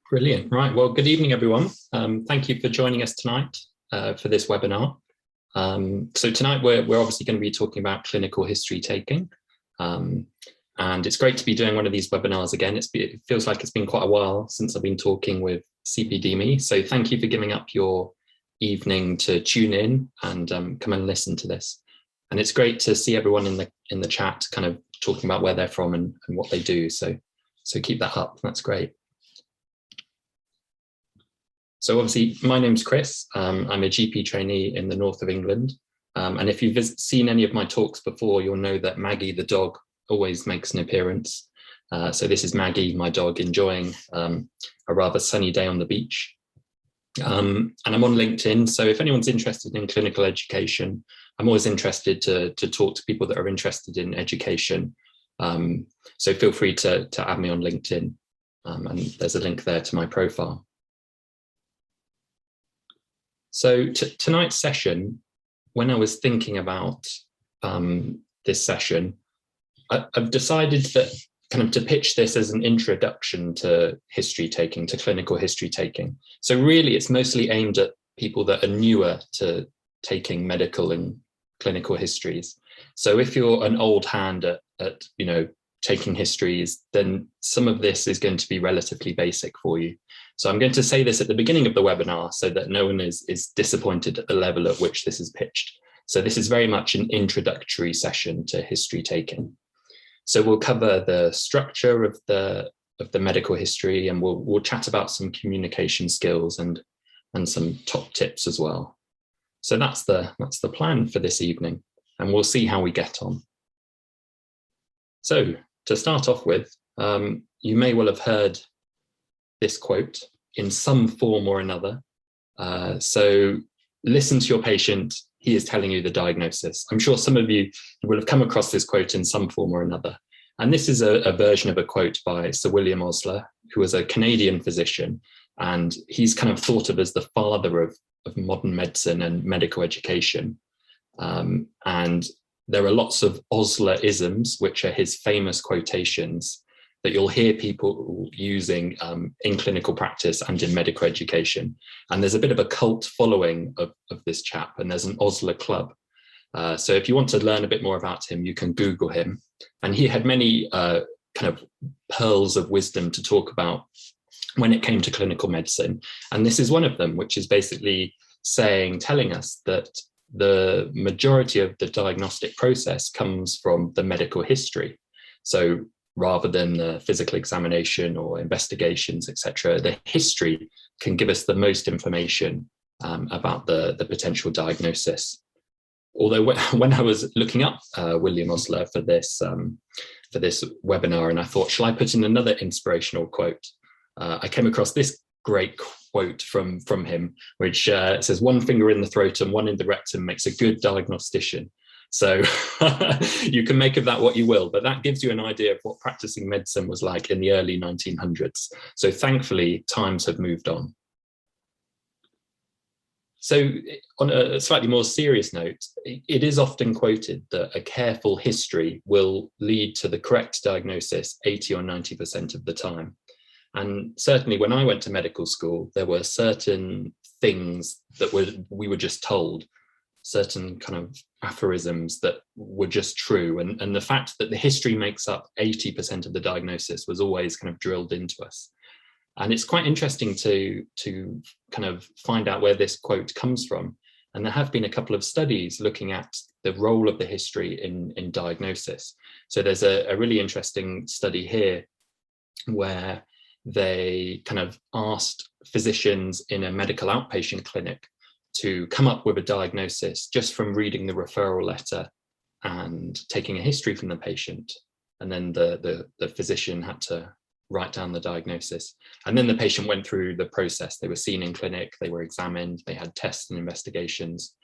Brilliant. Right. Well, good evening, everyone. Thank you for joining us tonight for this webinar. So tonight we're obviously going to be talking about clinical history taking. And it's great to be doing one of these webinars again. It feels like it's been quite a while since I've been talking with CPDME. So thank you for giving up your evening to tune in and come and listen to this. And it's great to see everyone in the chat kind of talking about where they're from and what they do. So keep that up. That's great. So obviously, my name's Chris. I'm a GP trainee in the north of England. And if you've seen any of my talks before, you'll know that Maggie, the dog, always makes an appearance. So this is Maggie, my dog, enjoying a rather sunny day on the beach. And I'm on LinkedIn. So if anyone's interested in clinical education, I'm always interested to talk to people that are interested in education. So feel free to add me on LinkedIn. And there's a link there to my profile. So tonight's session, when I was thinking about this session, I've decided that kind of to pitch this as an introduction to history taking, to clinical history taking. So really, it's mostly aimed at people that are newer to taking medical and clinical histories. So if you're an old hand at taking histories, then some of this is going to be relatively basic for you. So I'm going to say this at the beginning of the webinar so that no one is disappointed at the level at which this is pitched. So this is very much an introductory session to history taking. So we'll cover the structure of the medical history, and we'll chat about some communication skills and some top tips as well. So that's the plan for this evening, and we'll see how we get on. So to start off with, you may well have heard this quote in some form or another. So listen to your patient, he is telling you the diagnosis. I'm sure some of you will have come across this quote in some form or another. And this is a version of a quote by Sir William Osler, who was a Canadian physician, and he's kind of thought of as the father of modern medicine and medical education. And there are lots of Osler-isms, which are his famous quotations that you'll hear people using in clinical practice and in medical education. And there's a bit of a cult following of this chap, and there's an Osler club. So if you want to learn a bit more about him, you can Google him. And he had many kind of pearls of wisdom to talk about when it came to clinical medicine. And this is one of them, which is basically telling us that the majority of the diagnostic process comes from the medical history. So rather than the physical examination or investigations, etc., the history can give us the most information about the potential diagnosis. Although when I was looking up William Osler for this webinar, and I thought, shall I put in another inspirational quote? I came across this great quote from him, which says, "One finger in the throat and one in the rectum makes a good diagnostician." So you can make of that what you will, but that gives you an idea of what practicing medicine was like in the early 1900s. So thankfully, times have moved on. So on a slightly more serious note, it is often quoted that a careful history will lead to the correct diagnosis 80 or 90% of the time. And certainly when I went to medical school, there were certain things that we were just told, certain kind of aphorisms that were just true. And the fact that the history makes up 80% of the diagnosis was always kind of drilled into us. And it's quite interesting to kind of find out where this quote comes from. And there have been a couple of studies looking at the role of the history in diagnosis. So there's a really interesting study here where they kind of asked physicians in a medical outpatient clinic to come up with a diagnosis just from reading the referral letter and taking a history from the patient. And then the physician had to write down the diagnosis. And then the patient went through the process. They were seen in clinic, they were examined, they had tests and investigations.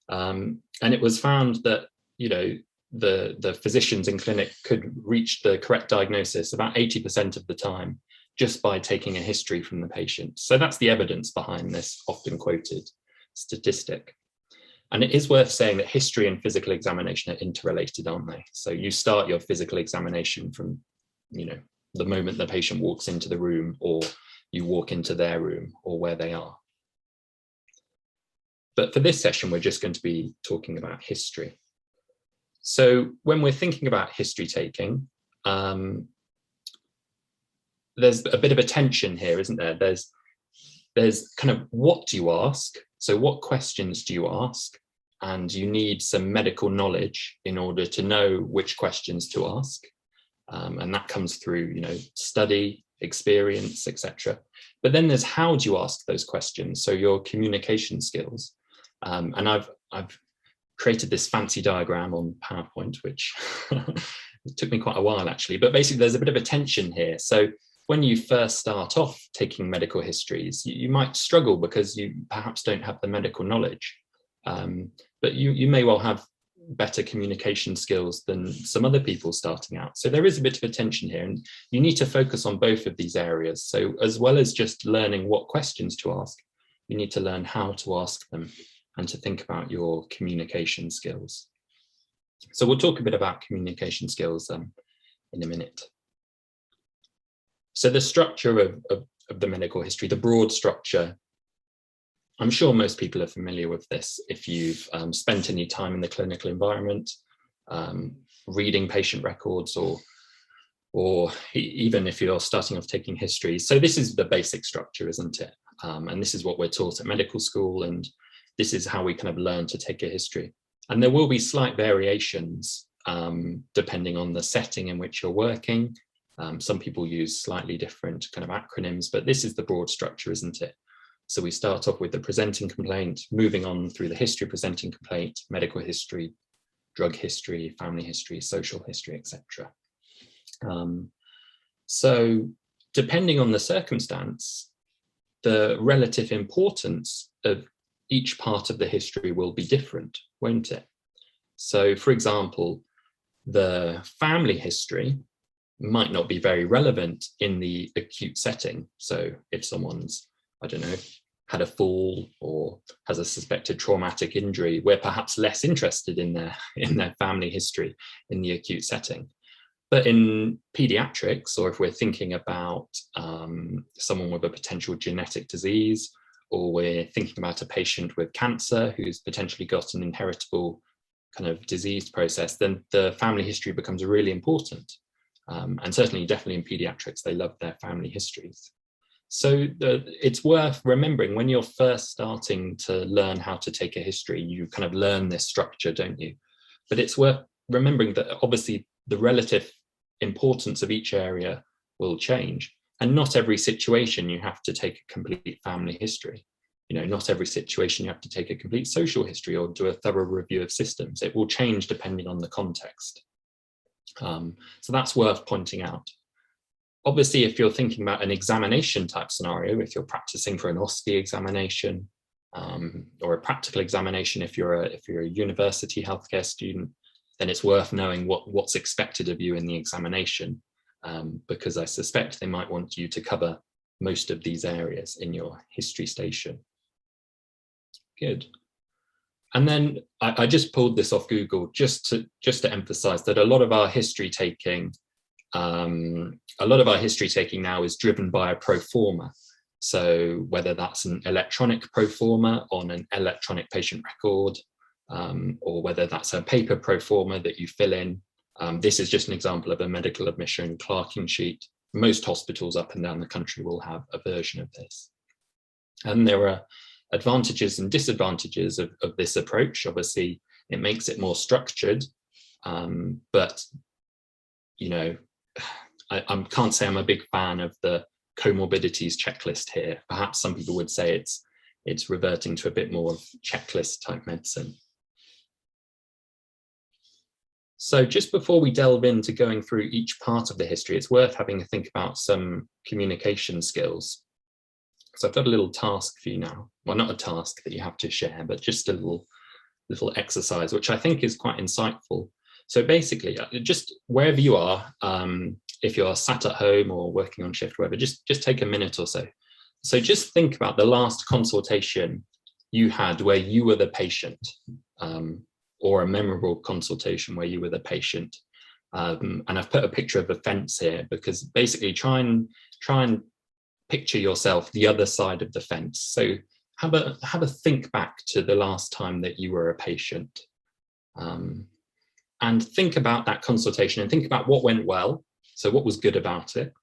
And it was found that, the physicians in clinic could reach the correct diagnosis about 80% of the time just by taking a history from the patient. So that's the evidence behind this often quoted statistic. And it is worth saying that history and physical examination are interrelated, aren't they? So you start your physical examination from, the moment the patient walks into the room, or you walk into their room or where they are. But for this session, we're just going to be talking about history. So when we're thinking about history taking, there's a bit of a tension here, isn't there? There's kind of what do you ask? So what questions do you ask? And you need some medical knowledge in order to know which questions to ask. And that comes through, study, experience, etc. But then there's how do you ask those questions? So your communication skills. And I've created this fancy diagram on PowerPoint, which it took me quite a while actually, but basically there's a bit of a tension here. So when you first start off taking medical histories, you might struggle because you perhaps don't have the medical knowledge, but you may well have better communication skills than some other people starting out. So there is a bit of a tension here, and you need to focus on both of these areas. So as well as just learning what questions to ask, you need to learn how to ask them and to think about your communication skills. So we'll talk a bit about communication skills in a minute. So the structure of the medical history, the broad structure, I'm sure most people are familiar with this if you've spent any time in the clinical environment, reading patient records, or even if you're starting off taking history. So this is the basic structure, isn't it? And this is what we're taught at medical school, and this is how we kind of learn to take a history. And there will be slight variations depending on the setting in which you're working. Some people use slightly different kind of acronyms, but this is the broad structure, isn't it? So we start off with the presenting complaint, moving on through the history, presenting complaint, medical history, drug history, family history, social history, etc. So depending on the circumstance, the relative importance of each part of the history will be different, won't it? So for example, the family history might not be very relevant in the acute setting. So if someone's, I don't know, had a fall or has a suspected traumatic injury, we're perhaps less interested in their family history in the acute setting. But in pediatrics, or if we're thinking about someone with a potential genetic disease, or we're thinking about a patient with cancer who's potentially got an inheritable kind of disease process, then the family history becomes really important. And certainly, definitely in pediatrics, they love their family histories. So it's worth remembering when you're first starting to learn how to take a history, you kind of learn this structure, don't you? But it's worth remembering that obviously the relative importance of each area will change. And not every situation you have to take a complete family history. Not every situation you have to take a complete social history or do a thorough review of systems. It will change depending on the context. So that's worth pointing out. Obviously, if you're thinking about an examination type scenario, if you're practicing for an OSCE examination or a practical examination, if you're a university healthcare student, then it's worth knowing what's expected of you in the examination, because I suspect they might want you to cover most of these areas in your history station. Good. And then I just pulled this off Google just to emphasize that a lot of our history taking now is driven by a pro forma. So whether that's an electronic pro forma on an electronic patient record, or whether that's a paper pro forma that you fill in. This is just an example of a medical admission clerking sheet. Most hospitals up and down the country will have a version of this. And there are advantages and disadvantages of this approach. Obviously, it makes it more structured, but I can't say I'm a big fan of the comorbidities checklist here. Perhaps some people would say it's reverting to a bit more of checklist type medicine. So just before we delve into going through each part of the history, it's worth having a think about some communication skills. So I've got a little task for you now. Well, not a task that you have to share, but just a little exercise, which I think is quite insightful. So basically, just wherever you are, if you're sat at home or working on shift, whatever, just take a minute or so. So just think about the last consultation you had where you were the patient, or a memorable consultation where you were the patient. And I've put a picture of a fence here because basically try and picture yourself the other side of the fence. So have a think back to the last time that you were a patient, and think about that consultation and think about what went well. So what was good about it?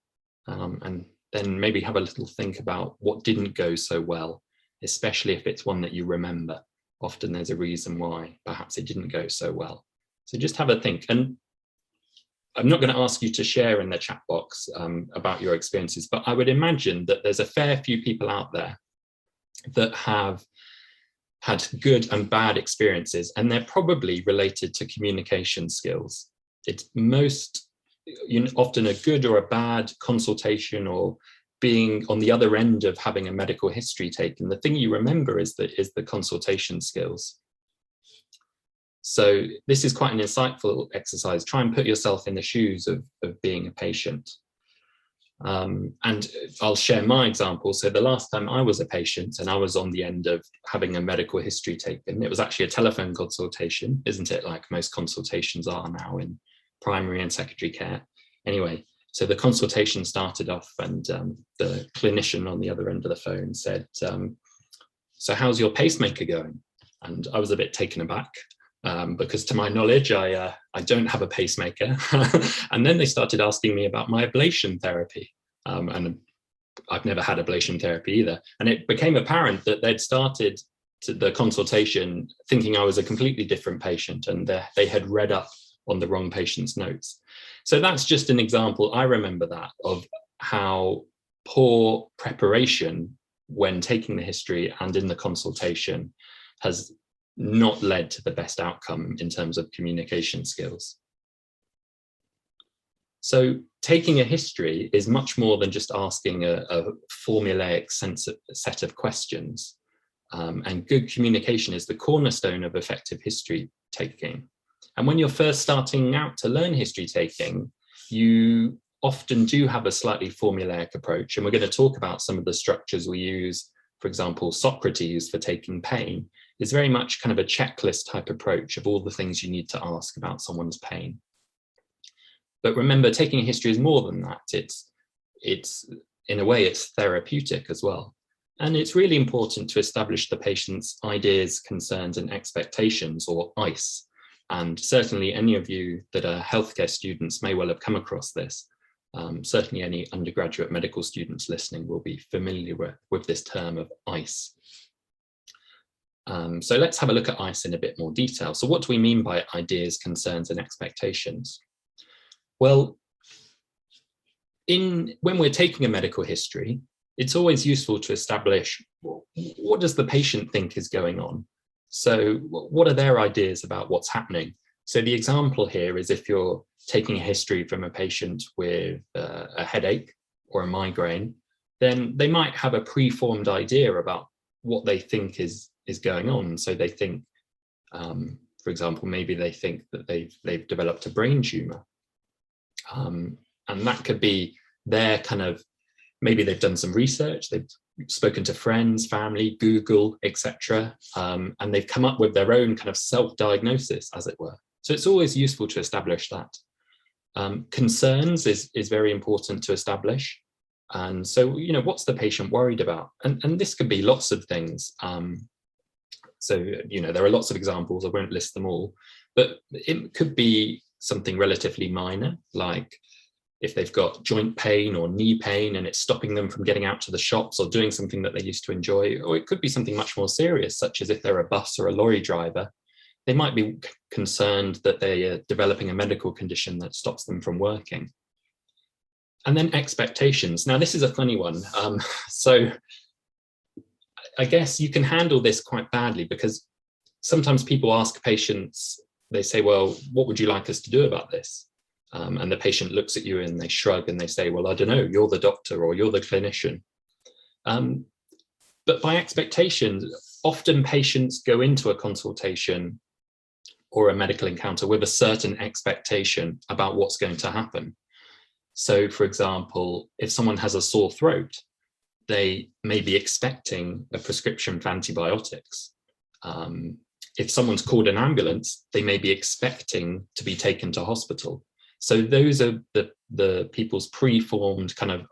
And then maybe have a little think about what didn't go so well, especially if it's one that you remember. Often there's a reason why perhaps it didn't go so well. So just have a think. And I'm not going to ask you to share in the chat box about your experiences, but I would imagine that there's a fair few people out there that have had good and bad experiences, and they're probably related to communication skills. It's often a good or a bad consultation, or being on the other end of having a medical history taken. The thing you remember is the consultation skills. So this is quite an insightful exercise. Try and put yourself in the shoes of being a patient. And I'll share my example. So the last time I was a patient and I was on the end of having a medical history taken, it was actually a telephone consultation, isn't it? Like most consultations are now in primary and secondary care. Anyway, so the consultation started off, and the clinician on the other end of the phone said, so how's your pacemaker going? And I was a bit taken aback. Because to my knowledge, I don't have a pacemaker. And then they started asking me about my ablation therapy. And I've never had ablation therapy either. And it became apparent that they'd started the consultation thinking I was a completely different patient, and they had read up on the wrong patient's notes. So that's just an example, I remember that, of how poor preparation when taking the history and in the consultation has not led to the best outcome in terms of communication skills. So taking a history is much more than just asking a formulaic set of questions. And good communication is the cornerstone of effective history taking. And when you're first starting out to learn history taking, you often do have a slightly formulaic approach. And we're going to talk about some of the structures we use. For example, Socrates for taking pain is very much kind of a checklist type approach of all the things you need to ask about someone's pain. But remember, taking a history is more than that. It's in a way, it's therapeutic as well. And it's really important to establish the patient's ideas, concerns, and expectations, or ICE. And certainly any of you that are healthcare students may well have come across this. Certainly any undergraduate medical students listening will be familiar with this term of ICE. So let's have a look at ICE in a bit more detail. So what do we mean by ideas, concerns, and expectations? Well, when we're taking a medical history, it's always useful to establish what does the patient think is going on? So what are their ideas about what's happening? So the example here is if you're taking a history from a patient with a headache or a migraine, then they might have a preformed idea about what they think is going on. So they think, for example, maybe they think that they've developed a brain tumor. And that could be their kind of, maybe they've done some research, they've spoken to friends, family, Google, etc. And they've come up with their own kind of self-diagnosis, as it were. So it's always useful to establish that. Concerns is very important to establish. And so, what's the patient worried about? And this could be lots of things. So, there are lots of examples, I won't list them all, but it could be something relatively minor, like if they've got joint pain or knee pain and it's stopping them from getting out to the shops or doing something that they used to enjoy. Or it could be something much more serious, such as if they're a bus or a lorry driver, they might be concerned that they are developing a medical condition that stops them from working. And then expectations. Now, this is a funny one. So I guess you can handle this quite badly, because sometimes people ask patients, they say, well, what would you like us to do about this? And the patient looks at you and they shrug and they say, well, I don't know, you're the doctor or you're the clinician. But by expectations, often patients go into a consultation or a medical encounter with a certain expectation about what's going to happen. So, for example, if someone has a sore throat, they may be expecting a prescription for antibiotics. If someone's called an ambulance, they may be expecting to be taken to hospital. So those are the people's preformed kind of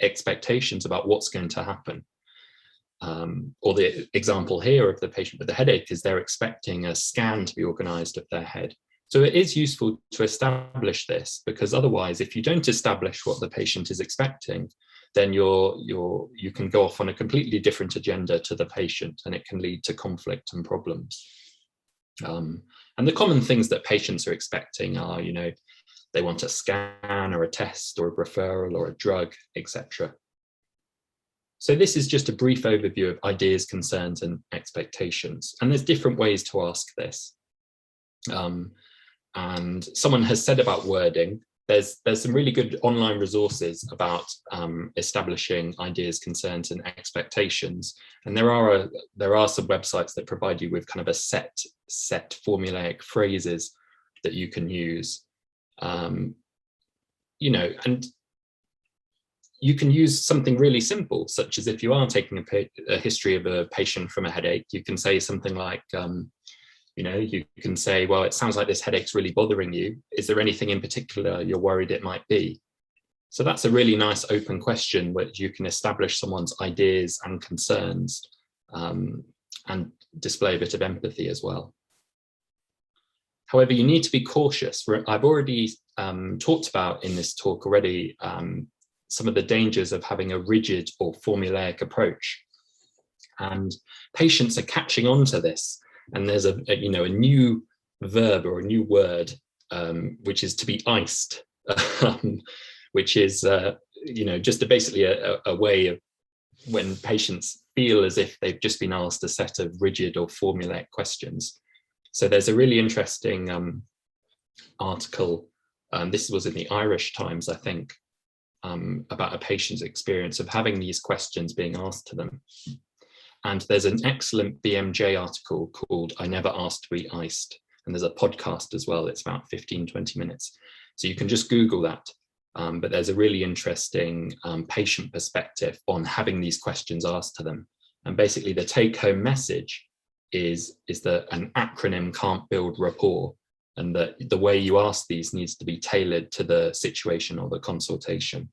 expectations about what's going to happen. Or the example here of the patient with the headache is they're expecting a scan to be organized of their head. So it is useful to establish this, because otherwise, if you don't establish what the patient is expecting, then you can go off on a completely different agenda to the patient, and it can lead to conflict and problems. And the common things that patients are expecting are, they want a scan or a test or a referral or a drug, etc. So this is just a brief overview of ideas, concerns, and expectations. And there's different ways to ask this. And someone has said about wording, there's some really good online resources about establishing ideas, concerns, and expectations. And there are some websites that provide you with kind of a set formulaic phrases that you can use. And you can use something really simple, such as if you are taking a history of a patient from a headache, you can say something like, you can say, well, it sounds like this headache's really bothering you. Is there anything in particular you're worried it might be? So that's a really nice open question where you can establish someone's ideas and concerns, and display a bit of empathy as well. However, you need to be cautious. I've already talked about in this talk already some of the dangers of having a rigid or formulaic approach. And patients are catching on to this. And there's a new verb or a new word, which is to be iced, which is, just basically a way of when patients feel as if they've just been asked a set of rigid or formulaic questions. So there's a really interesting article, this was in the Irish Times, I think, about a patient's experience of having these questions being asked to them. And there's an excellent BMJ article called I Never Asked to Be Iced. And there's a podcast as well. It's about 15, 20 minutes. So you can just Google that. But there's a really interesting patient perspective on having these questions asked to them. And basically the take-home message is that an acronym can't build rapport, and that the way you ask these needs to be tailored to the situation or the consultation.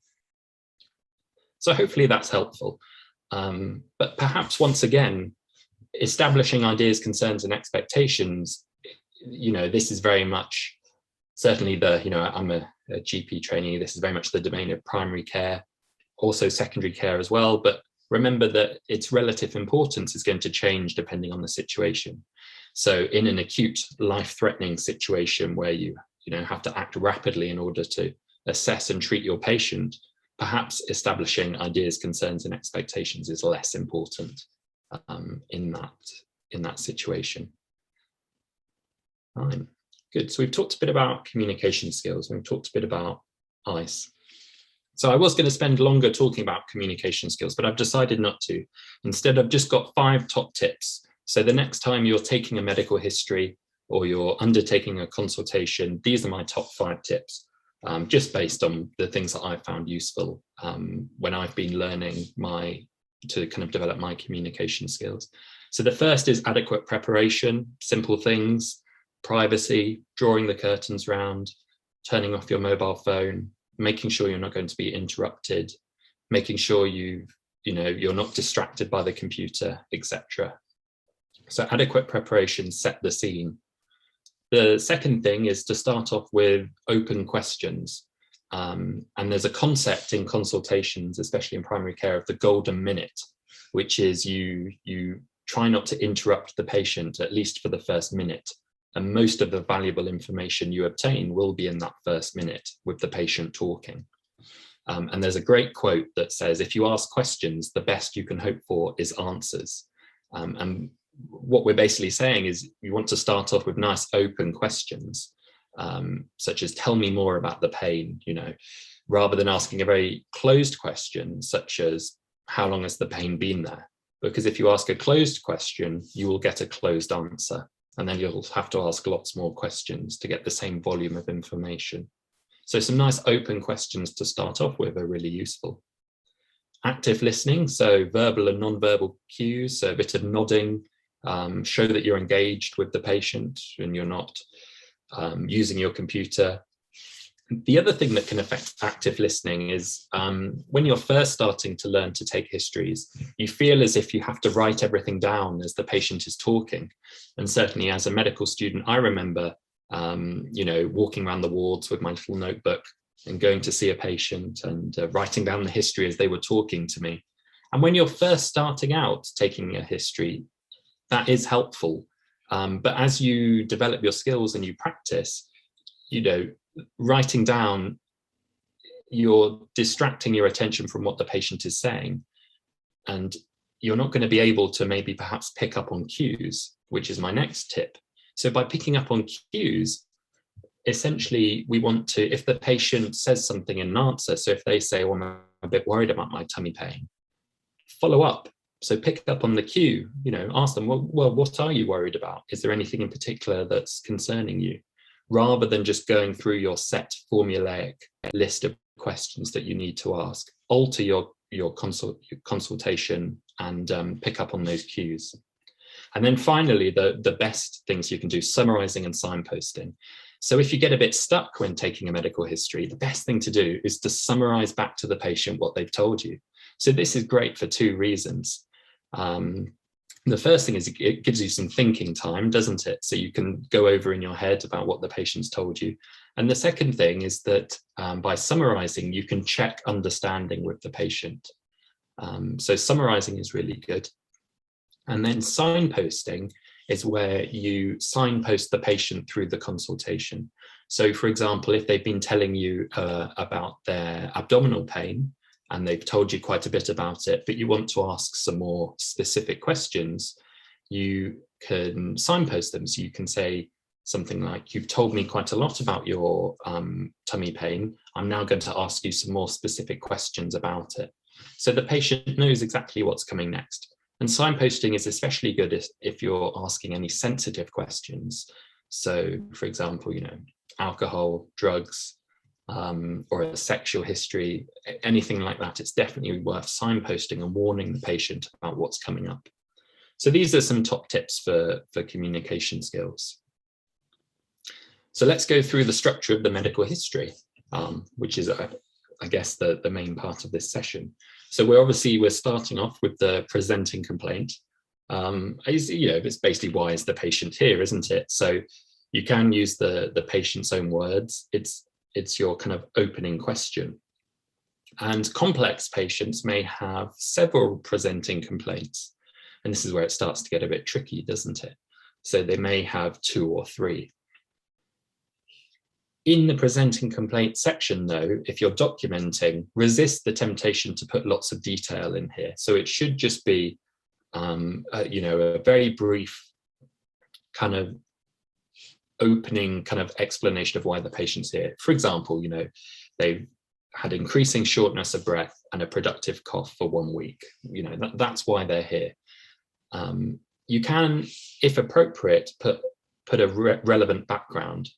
So hopefully that's helpful. But perhaps once again, establishing ideas, concerns, and expectations, this is very much, certainly I'm a GP trainee, this is very much the domain of primary care, also secondary care as well. But remember that its relative importance is going to change depending on the situation. So in an acute life-threatening situation where you have to act rapidly in order to assess and treat your patient, perhaps establishing ideas, concerns, and expectations is less important in that situation. Fine. Good. So we've talked a bit about communication skills. We've talked a bit about ICE. So I was going to spend longer talking about communication skills, but I've decided not to. Instead, I've just got 5 top tips. So the next time you're taking a medical history or you're undertaking a consultation, these are my top 5 tips, just based on the things that I've found useful when I've been learning to kind of develop my communication skills. So the first is adequate preparation, simple things, privacy, drawing the curtains round, turning off your mobile phone, making sure you're not going to be interrupted, making sure you're not distracted by the computer, etc. So adequate preparation set the scene. The second thing is to start off with open questions. And there's a concept in consultations, especially in primary care, of the golden minute, which is you try not to interrupt the patient, at least for the first minute. And most of the valuable information you obtain will be in that first minute with the patient talking. And there's a great quote that says, if you ask questions, the best you can hope for is answers. And what we're basically saying is you want to start off with nice open questions, such as tell me more about the pain, rather than asking a very closed question, such as how long has the pain been there? Because if you ask a closed question, you will get a closed answer. And then you'll have to ask lots more questions to get the same volume of information. So some nice open questions to start off with are really useful. Active listening, so verbal and non-verbal cues, so a bit of nodding, show that you're engaged with the patient and you're not using your computer. The other thing that can affect active listening is when you're first starting to learn to take histories, you feel as if you have to write everything down as the patient is talking. And certainly as a medical student, I remember, walking around the wards with my little notebook and going to see a patient and writing down the history as they were talking to me. And when you're first starting out taking a history, that is helpful. But as you develop your skills and you practice, writing down, you're distracting your attention from what the patient is saying. And you're not going to be able to maybe perhaps pick up on cues, which is my next tip. So by picking up on cues, essentially we want to, if the patient says something in an answer, so if they say, oh, I'm a bit worried about my tummy pain, follow up. So pick up on the cue, ask them, well, what are you worried about? Is there anything in particular that's concerning you? Rather than just going through your set formulaic list of questions that you need to ask. Alter your consultation and pick up on those cues. And then finally, the best things you can do, summarizing and signposting. So if you get a bit stuck when taking a medical history, the best thing to do is to summarize back to the patient what they've told you. So this is great for two reasons. The first thing is it gives you some thinking time, doesn't it? So you can go over in your head about what the patient's told you. And the second thing is that by summarizing, you can check understanding with the patient. So summarizing is really good. And then signposting is where you signpost the patient through the consultation. So for example, if they've been telling you about their abdominal pain, and they've told you quite a bit about it, but you want to ask some more specific questions, you can signpost them. So you can say something like, you've told me quite a lot about your tummy pain. I'm now going to ask you some more specific questions about it. So the patient knows exactly what's coming next. And signposting is especially good if you're asking any sensitive questions. So for example, alcohol, drugs, or a sexual history, anything like that, it's definitely worth signposting and warning the patient about what's coming up. So these are some top tips for communication skills. So let's go through the structure of the medical history, which is, I guess, the main part of this session. So we're starting off with the presenting complaint. It's basically, why is the patient here, isn't it? So you can use the patient's own words. It's your kind of opening question. And complex patients may have several presenting complaints. And this is where it starts to get a bit tricky, doesn't it? So they may have 2 or 3. In the presenting complaint section, though, if you're documenting, resist the temptation to put lots of detail in here. So it should just be, a very brief kind of opening kind of explanation of why the patient's here. For example, they've had increasing shortness of breath and a productive cough for 1 week. That's why they're here. You can, if appropriate, put a relevant background.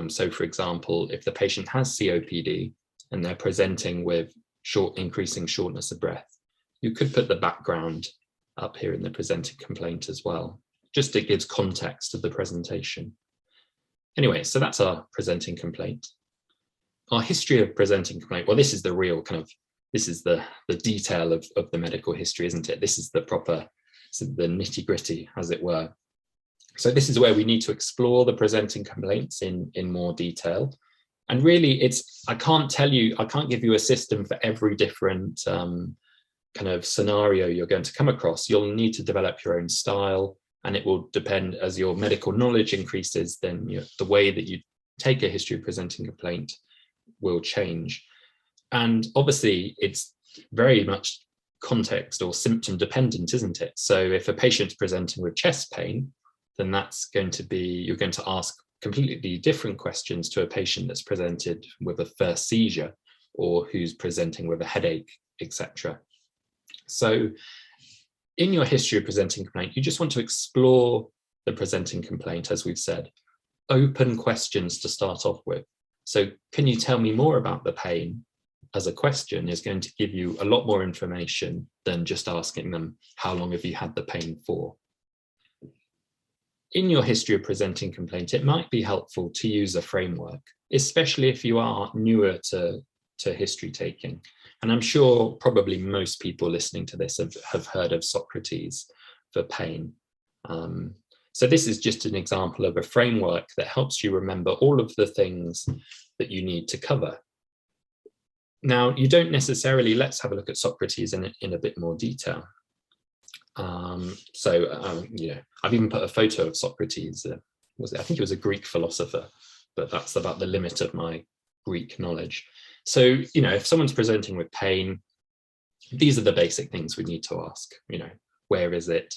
So for example, if the patient has COPD and they're presenting with increasing shortness of breath, you could put the background up here in the presenting complaint as well. Just it gives context to the presentation. Anyway, so that's our presenting complaint. Our history of presenting complaint, well, this is the real this is the detail of the medical history, isn't it? This is the proper, the nitty gritty, as it were. So this is where we need to explore the presenting complaints in more detail. And really I can't give you a system for every different kind of scenario you're going to come across. You'll need to develop your own style. And it will depend, as your medical knowledge increases, then the way that you take a history of presenting complaint will change. And obviously, it's very much context or symptom dependent, isn't it? So if a patient's presenting with chest pain, then that's going to be, you're going to ask completely different questions to a patient that's presented with a first seizure or who's presenting with a headache, etc. So in your history of presenting complaint, you just want to explore the presenting complaint, as we've said. Open questions to start off with. So can you tell me more about the pain? As a question is going to give you a lot more information than just asking them, how long have you had the pain for? in your history of presenting complaint, it might be helpful to use a framework, especially if you are newer to history taking. And I'm sure probably most people listening to this have heard of Socrates for pain. So this is just an example of a framework that helps you remember all of the things that you need to cover. Now, you don't necessarily, let's have a look at Socrates in a bit more detail. I've even put a photo of Socrates. I think he was a Greek philosopher, but that's about the limit of my Greek knowledge. So, if someone's presenting with pain, these are the basic things we need to ask. Where is it?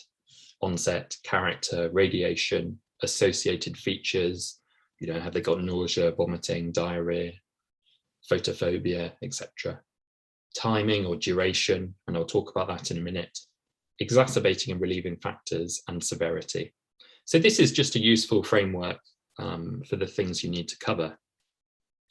Onset, character, radiation, associated features. Have they got nausea, vomiting, diarrhea, photophobia, etc. Timing or duration, and I'll talk about that in a minute. Exacerbating and relieving factors, and severity. So this is just a useful framework for the things you need to cover.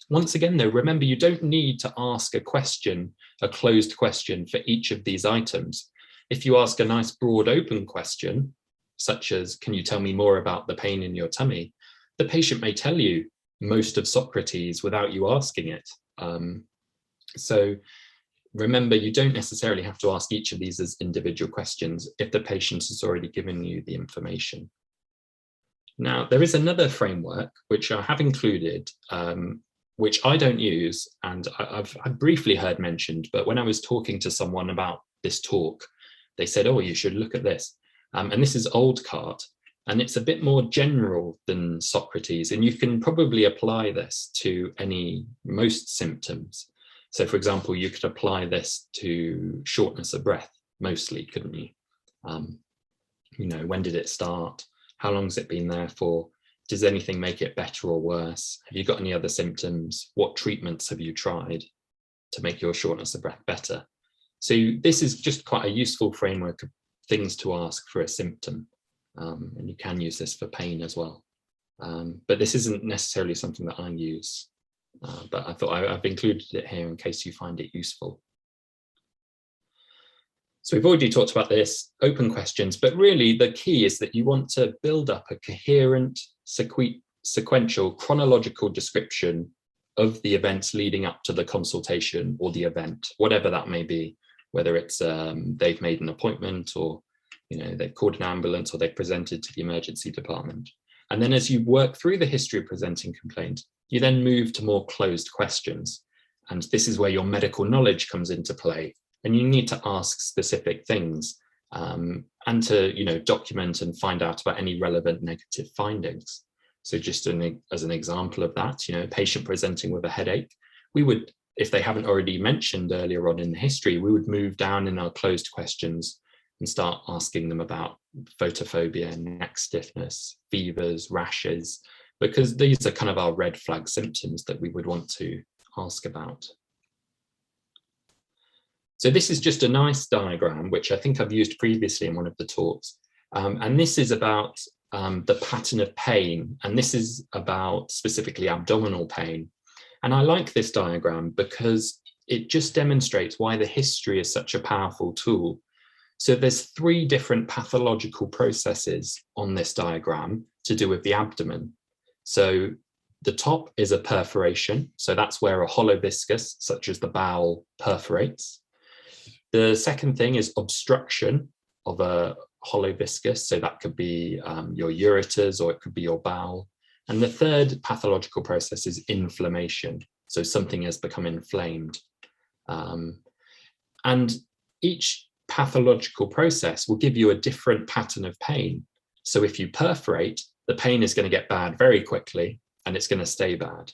Once again, though, remember, you don't need to ask a closed question for each of these items. If you ask a nice broad open question, such as, can you tell me more about the pain in your tummy? The patient may tell you most of Socrates without you asking it. So remember, you don't necessarily have to ask each of these as individual questions if the patient has already given you the information. Now, there is another framework which I have included, which I don't use, and I've briefly heard mentioned, but when I was talking to someone about this talk, they said, oh, you should look at this. And this is Oldcart, and it's a bit more general than Socrates, and you can probably apply this to most symptoms. So, for example, you could apply this to shortness of breath, mostly, couldn't you? When did it start? How long has it been there for? Does anything make it better or worse? Have you got any other symptoms? What treatments have you tried to make your shortness of breath better? So this is just quite a useful framework of things to ask for a symptom. And you can use this for pain as well. But this isn't necessarily something that I use. But I thought I've included it here in case you find it useful. So we've already talked about this, open questions, but really the key is that you want to build up a coherent, sequential, chronological description of the events leading up to the consultation or the event, whatever that may be, whether it's they've made an appointment, or they've called an ambulance, or they've presented to the emergency department. And then as you work through the history of presenting complaint, you then move to more closed questions. And this is where your medical knowledge comes into play. And you need to ask specific things and to document and find out about any relevant negative findings. So just as an example of that, a patient presenting with a headache, we would, if they haven't already mentioned earlier on in the history, we would move down in our closed questions and start asking them about photophobia, neck stiffness, fevers, rashes, because these are kind of our red flag symptoms that we would want to ask about. So this is just a nice diagram, which I think I've used previously in one of the talks. And this is about the pattern of pain. And this is about specifically abdominal pain. And I like this diagram because it just demonstrates why the history is such a powerful tool. So there's 3 different pathological processes on this diagram to do with the abdomen. So the top is a perforation. So that's where a hollow viscus, such as the bowel, perforates. The second thing is obstruction of a hollow viscus. So that could be your ureters, or it could be your bowel. And the third pathological process is inflammation. So something has become inflamed. And each pathological process will give you a different pattern of pain. So if you perforate, the pain is going to get bad very quickly, and it's going to stay bad.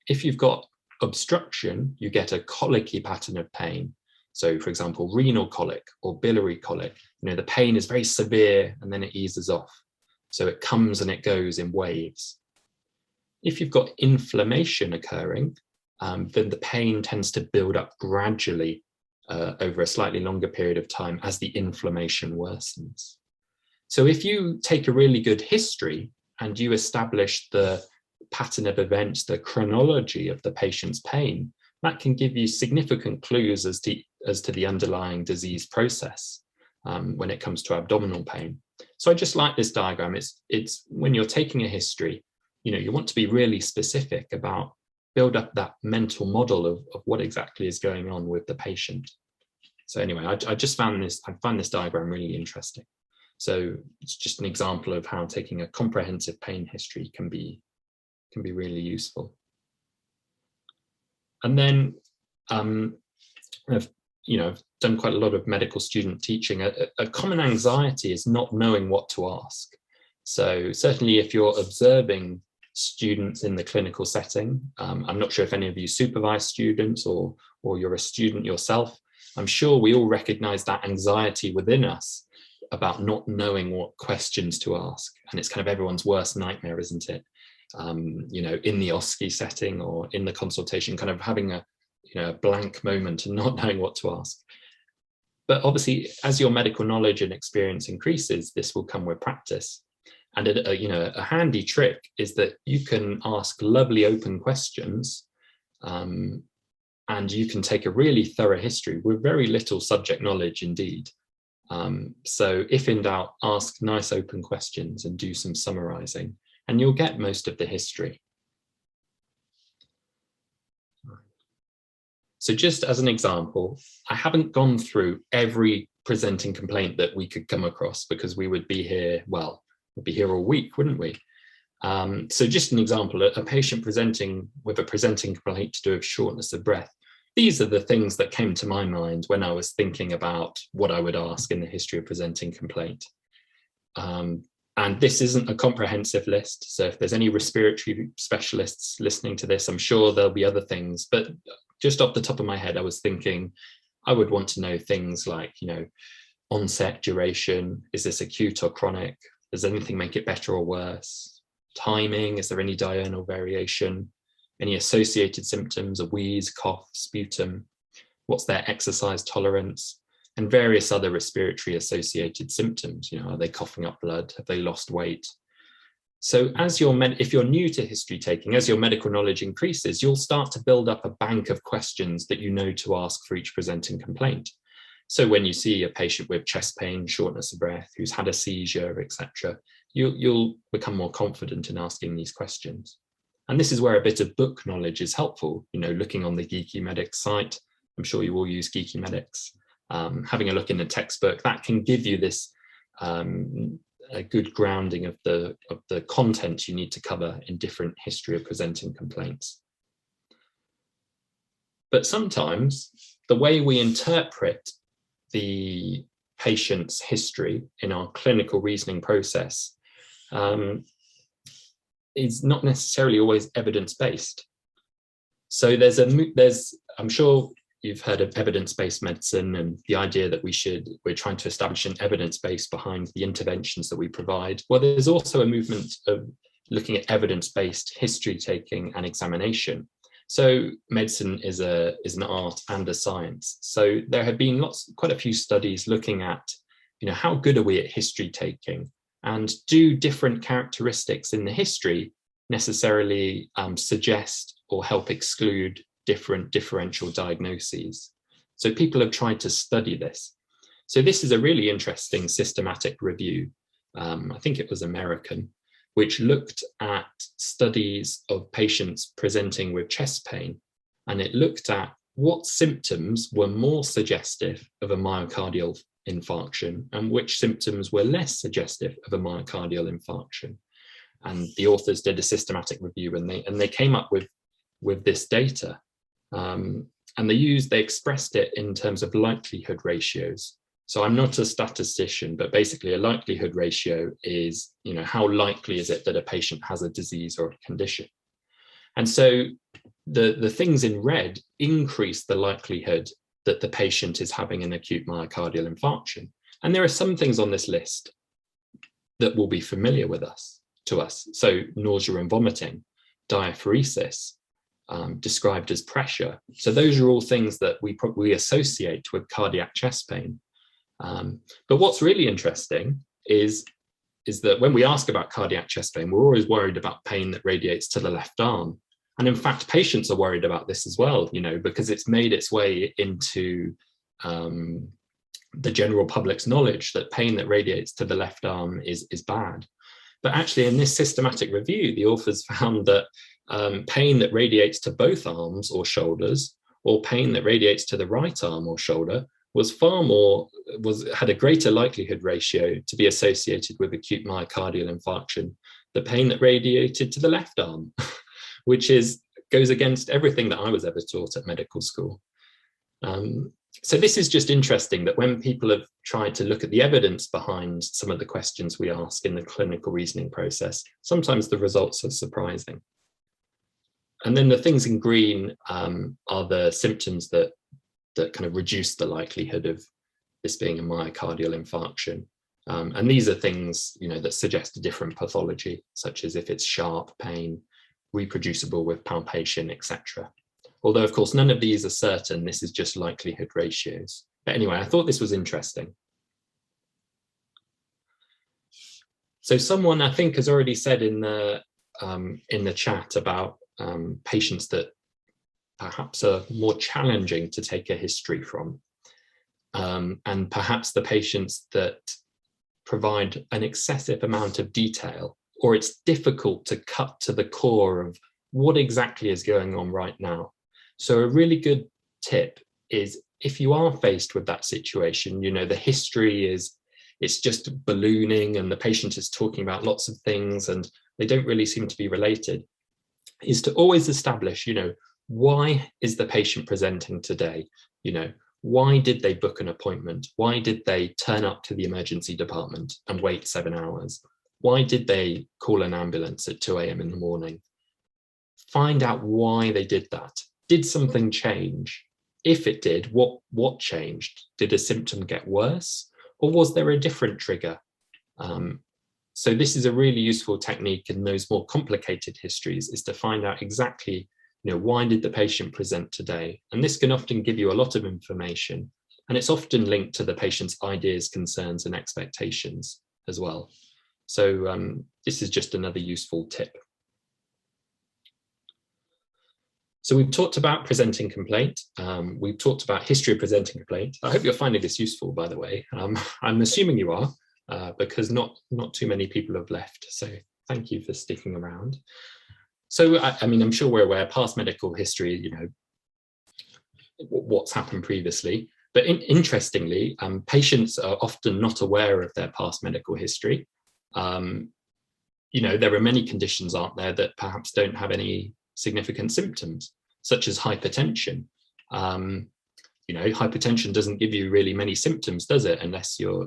If you've got obstruction, you get a colicky pattern of pain. So, for example, renal colic or biliary colic, the pain is very severe and then it eases off. So it comes and it goes in waves. If you've got inflammation occurring, then the pain tends to build up gradually over a slightly longer period of time as the inflammation worsens. So if you take a really good history and you establish the pattern of events, the chronology of the patient's pain, that can give you significant clues as to the underlying disease process when it comes to abdominal pain. So I just like this diagram. It's when you're taking a history, you want to be really specific about, build up that mental model of what exactly is going on with the patient. So anyway, I find this diagram really interesting. So it's just an example of how taking a comprehensive pain history can be really useful. And then I've done quite a lot of medical student teaching. A common anxiety is not knowing what to ask. So certainly if you're observing students in the clinical setting, I'm not sure if any of you supervise students or you're a student yourself, I'm sure we all recognize that anxiety within us about not knowing what questions to ask. And it's kind of everyone's worst nightmare, isn't it? In the OSCE setting or in the consultation, kind of having a blank moment and not knowing what to ask. But obviously, as your medical knowledge and experience increases, this will come with practice. And a handy trick is that you can ask lovely open questions, and you can take a really thorough history with very little subject knowledge indeed. So if in doubt, ask nice open questions and do some summarizing, and you'll get most of the history. So just as an example, I haven't gone through every presenting complaint that we could come across, because we would be here, we'd be here all week, wouldn't we? So just an example, a patient presenting with a presenting complaint to do with shortness of breath. These are the things that came to my mind when I was thinking about what I would ask in the history of presenting complaint. And this isn't a comprehensive list. So if there's any respiratory specialists listening to this, I'm sure there'll be other things. But just off the top of my head, I was thinking I would want to know things like, onset, duration, is this acute or chronic? Does anything make it better or worse? Timing, is there any diurnal variation? Any associated symptoms, a wheeze, cough, sputum? What's their exercise tolerance? And various other respiratory associated symptoms. Are they coughing up blood? Have they lost weight? So if you're new to history taking, as your medical knowledge increases, you'll start to build up a bank of questions that you know to ask for each presenting complaint. So when you see a patient with chest pain, shortness of breath, who's had a seizure, etc., you'll become more confident in asking these questions. And this is where a bit of book knowledge is helpful, looking on the Geeky Medics site. I'm sure you all use Geeky Medics. Having a look in the textbook, that can give you this a good grounding of the content you need to cover in different history of presenting complaints. But sometimes the way we interpret the patient's history in our clinical reasoning process is not necessarily always evidence-based. So I'm sure you've heard of evidence-based medicine and the idea that we're trying to establish an evidence base behind the interventions that we provide. Well, there's also a movement of looking at evidence-based history taking and examination. So medicine is an art and a science. So there have been quite a few studies looking at, how good are we at history taking, and do different characteristics in the history necessarily suggest or help exclude different differential diagnoses. So people have tried to study this. So this is a really interesting systematic review. I think it was American, which looked at studies of patients presenting with chest pain. And it looked at what symptoms were more suggestive of a myocardial infarction and which symptoms were less suggestive of a myocardial infarction. And the authors did a systematic review, and they came up with this data. And they expressed it in terms of likelihood ratios. So I'm not a statistician, but basically a likelihood ratio is, how likely is it that a patient has a disease or a condition? And so the things in red increase the likelihood that the patient is having an acute myocardial infarction. And there are some things on this list that will be familiar to us. So nausea and vomiting, diaphoresis, described as pressure. So those are all things that we associate with cardiac chest pain. But what's really interesting is that when we ask about cardiac chest pain, we're always worried about pain that radiates to the left arm. And in fact, patients are worried about this as well, because it's made its way into the general public's knowledge that pain that radiates to the left arm is bad. But actually, in this systematic review, the authors found that pain that radiates to both arms or shoulders, or pain that radiates to the right arm or shoulder, had a greater likelihood ratio to be associated with acute myocardial infarction than pain that radiated to the left arm, which goes against everything that I was ever taught at medical school. So this is just interesting that when people have tried to look at the evidence behind some of the questions we ask in the clinical reasoning process, sometimes the results are surprising. And then the things in green are the symptoms that kind of reduce the likelihood of this being a myocardial infarction. And these are things, that suggest a different pathology, such as if it's sharp pain, reproducible with palpation, etc. Although, of course, none of these are certain. This is just likelihood ratios. But anyway, I thought this was interesting. So someone, I think, has already said in the chat about patients that perhaps are more challenging to take a history from, and perhaps the patients that provide an excessive amount of detail, or it's difficult to cut to the core of what exactly is going on right now. So a really good tip is, if you are faced with that situation, the history it's just ballooning and the patient is talking about lots of things and they don't really seem to be related, is to always establish, why is the patient presenting today? Why did they book an appointment? Why did they turn up to the emergency department and wait 7 hours? Why did they call an ambulance at 2 a.m. in the morning? Find out why they did that. Did something change? If it did, what changed? Did a symptom get worse? Or was there a different trigger? So this is a really useful technique in those more complicated histories, is to find out exactly, why did the patient present today? And this can often give you a lot of information. And it's often linked to the patient's ideas, concerns, and expectations as well. So this is just another useful tip. So we've talked about presenting complaint. We've talked about history of presenting complaint. I hope you're finding this useful, by the way. I'm assuming you are, because not too many people have left. So thank you for sticking around. So, I mean, I'm sure we're aware, past medical history, what's happened previously. But interestingly, patients are often not aware of their past medical history. There are many conditions, aren't there, that perhaps don't have any significant symptoms, such as hypertension. Hypertension doesn't give you really many symptoms, does it? Unless your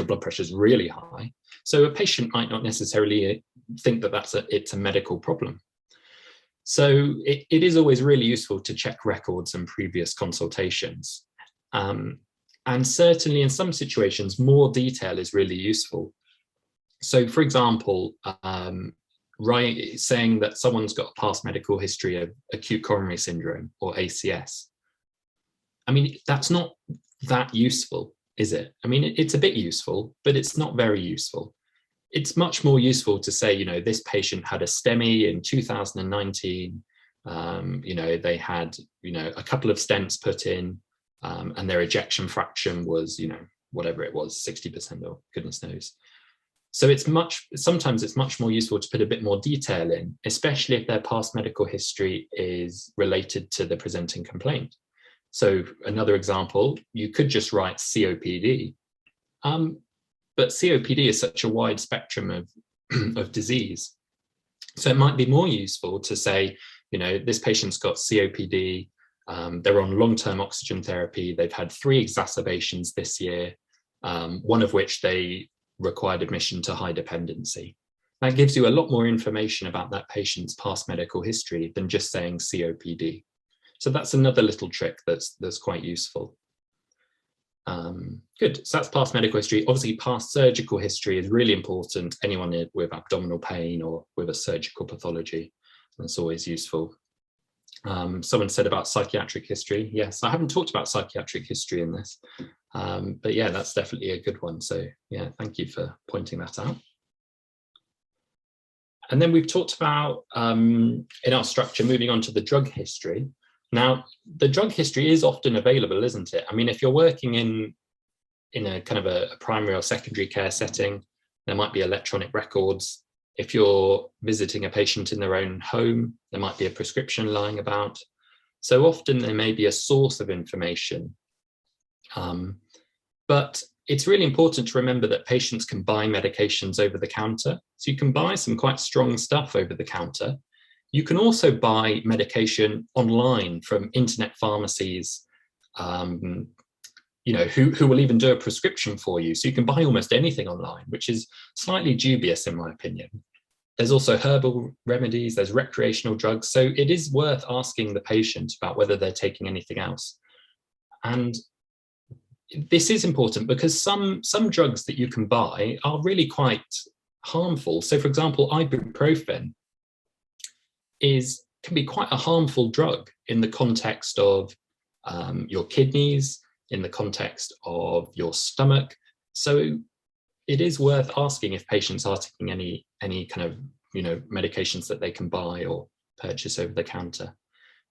blood pressure is really high. So a patient might not necessarily think that it's a medical problem. So it is always really useful to check records and previous consultations. And certainly in some situations, more detail is really useful. So for example, saying that someone's got a past medical history of acute coronary syndrome or ACS. I mean, that's not that useful, is it? I mean, it's a bit useful, but it's not very useful. It's much more useful to say, this patient had a STEMI in 2019. They had, a couple of stents put in, and their ejection fraction was, whatever it was, 60% or goodness knows. So sometimes it's much more useful to put a bit more detail in, especially if their past medical history is related to the presenting complaint. So another example, you could just write COPD, but COPD is such a wide spectrum of disease. So it might be more useful to say, this patient's got COPD, they're on long-term oxygen therapy, they've had 3 exacerbations this year, one of which they required admission to high dependency. That gives you a lot more information about that patient's past medical history than just saying COPD. So that's another little trick that's quite useful. Good, so that's past medical history. Obviously, past surgical history is really important. Anyone with abdominal pain or with a surgical pathology, that's always useful. Someone said about psychiatric history. Yes, I haven't talked about psychiatric history in this, but yeah, that's definitely a good one. So yeah, thank you for pointing that out. And then we've talked about, in our structure, moving on to the drug history. Now, the drug history is often available, isn't it? I mean, if you're working in in a kind of a primary or secondary care setting, there might be electronic records. If you're visiting a patient in their own home, there might be a prescription lying about. So often there may be a source of information. But it's really important to remember that patients can buy medications over the counter. So you can buy some quite strong stuff over the counter. You can also buy medication online from internet pharmacies, who will even do a prescription for you. So you can buy almost anything online, which is slightly dubious in my opinion. There's also herbal remedies, there's recreational drugs. So it is worth asking the patient about whether they're taking anything else. And this is important because some drugs that you can buy are really quite harmful. So for example, ibuprofen can be quite a harmful drug in the context of your kidneys, in the context of your stomach. So it is worth asking if patients are taking any kind of medications that they can buy or purchase over the counter.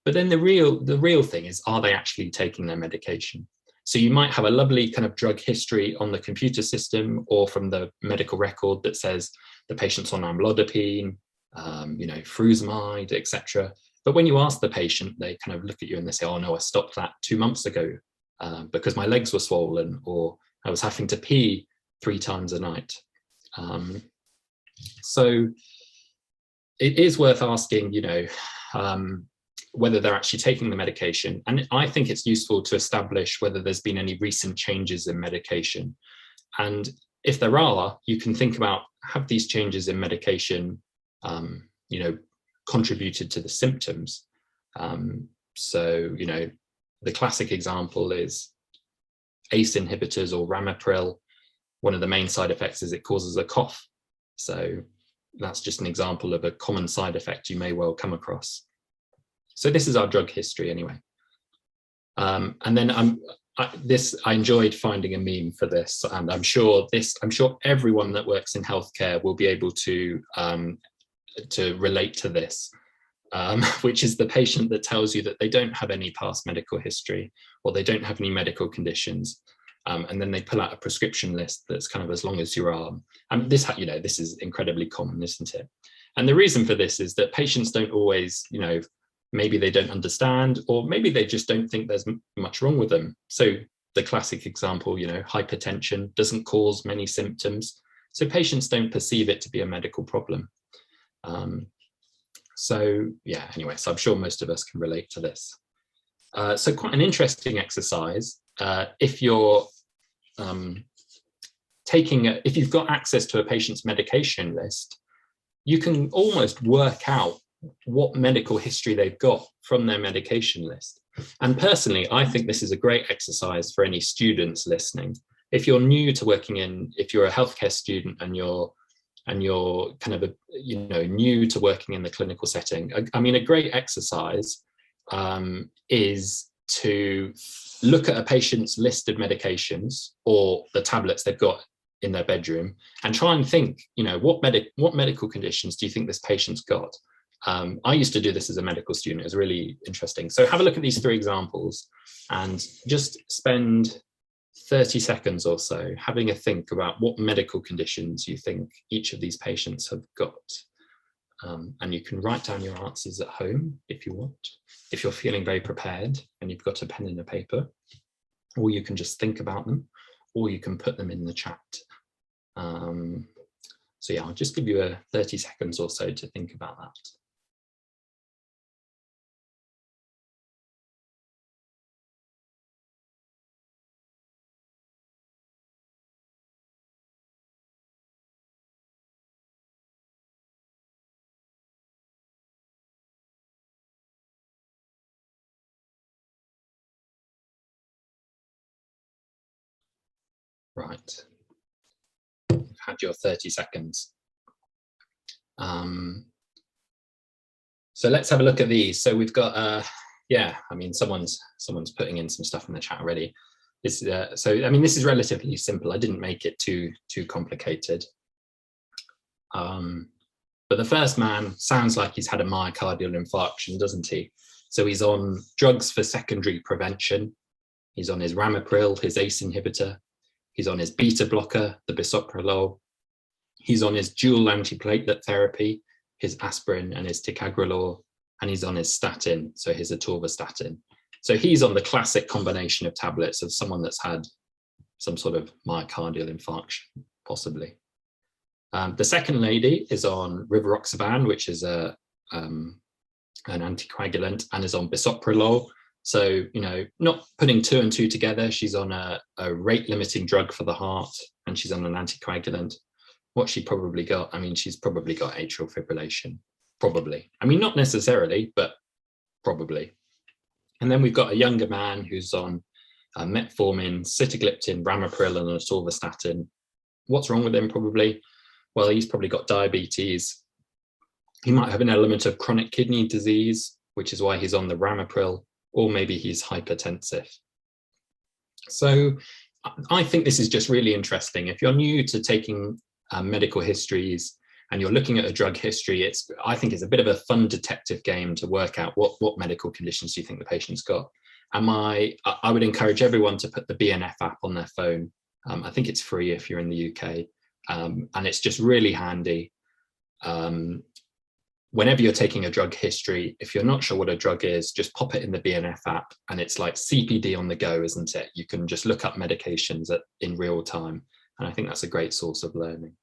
But then the real thing is, are they actually taking their medication? So you might have a lovely kind of drug history on the computer system or from the medical record that says the patient's on amlodipine, frusemide, etc. But when you ask the patient, they kind of look at you and they say, oh no, I stopped that 2 months ago because my legs were swollen, or I was having to pee 3 times a night. So it is worth asking, whether they're actually taking the medication. And I think it's useful to establish whether there's been any recent changes in medication. And if there are, you can think about, have these changes in medication, contributed to the symptoms? The classic example is ACE inhibitors or ramipril. One of the main side effects is it causes a cough. So that's just an example of a common side effect you may well come across. So this is our drug history anyway. And then I enjoyed finding a meme for this, and I'm sure everyone that works in healthcare will be able to relate to this, which is the patient that tells you that they don't have any past medical history or they don't have any medical conditions. And then they pull out a prescription list that's kind of as long as your arm. And this is incredibly common, isn't it? And the reason for this is that patients don't always, maybe they don't understand, or maybe they just don't think there's much wrong with them. So the classic example, hypertension doesn't cause many symptoms. So patients don't perceive it to be a medical problem. So I'm sure most of us can relate to this. So quite an interesting exercise. If you're if you've got access to a patient's medication list, you can almost work out what medical history they've got from their medication list. And personally, I think this is a great exercise for any students listening. If you're new to if you're a healthcare student and you're kind of new to working in the clinical setting, a great exercise is to look at a patient's list of medications or the tablets they've got in their bedroom and try and think, what medical conditions do you think this patient's got? I used to do this as a medical student. It was really interesting. So have a look at these 3 examples and just spend 30 seconds or so having a think about what medical conditions you think each of these patients have got. And you can write down your answers at home if you want, if you're feeling very prepared and you've got a pen and a paper, or you can just think about them, or you can put them in the chat. I'll just give you 30 seconds or so to think about that. Right, you've had your 30 seconds. So let's have a look at these. So we've got, someone's putting in some stuff in the chat already. This is relatively simple. I didn't make it too complicated. But the first man sounds like he's had a myocardial infarction, doesn't he? So he's on drugs for secondary prevention. He's on his ramipril, his ACE inhibitor. He's on his beta blocker, the bisoprolol. He's on his dual antiplatelet therapy, his aspirin and his ticagrelor, and he's on his statin, so his atorvastatin. So he's on the classic combination of tablets of someone that's had some sort of myocardial infarction, possibly. The second lady is on rivaroxaban, which is an anticoagulant, and is on bisoprolol. So, you know, not putting two and two together, she's on a rate-limiting drug for the heart, and she's on an anticoagulant. What she probably got, I mean, she's probably got atrial fibrillation, probably. I mean, not necessarily, but probably. And then we've got a younger man who's on metformin, sitagliptin, ramipril, and atorvastatin. What's wrong with him? Probably, well, he's probably got diabetes. He might have an element of chronic kidney disease, which is why he's on the ramipril, or maybe he's hypertensive. So I think this is just really interesting. If you're new to taking medical histories and you're looking at a drug history, I think it's a bit of a fun detective game to work out what medical conditions do you think the patient's got. And I would encourage everyone to put the BNF app on their phone. I think it's free if you're in the UK, and it's just really handy. Whenever you're taking a drug history, if you're not sure what a drug is, just pop it in the BNF app, and it's like CPD on the go, isn't it? You can just look up medications in real time, and I think that's a great source of learning.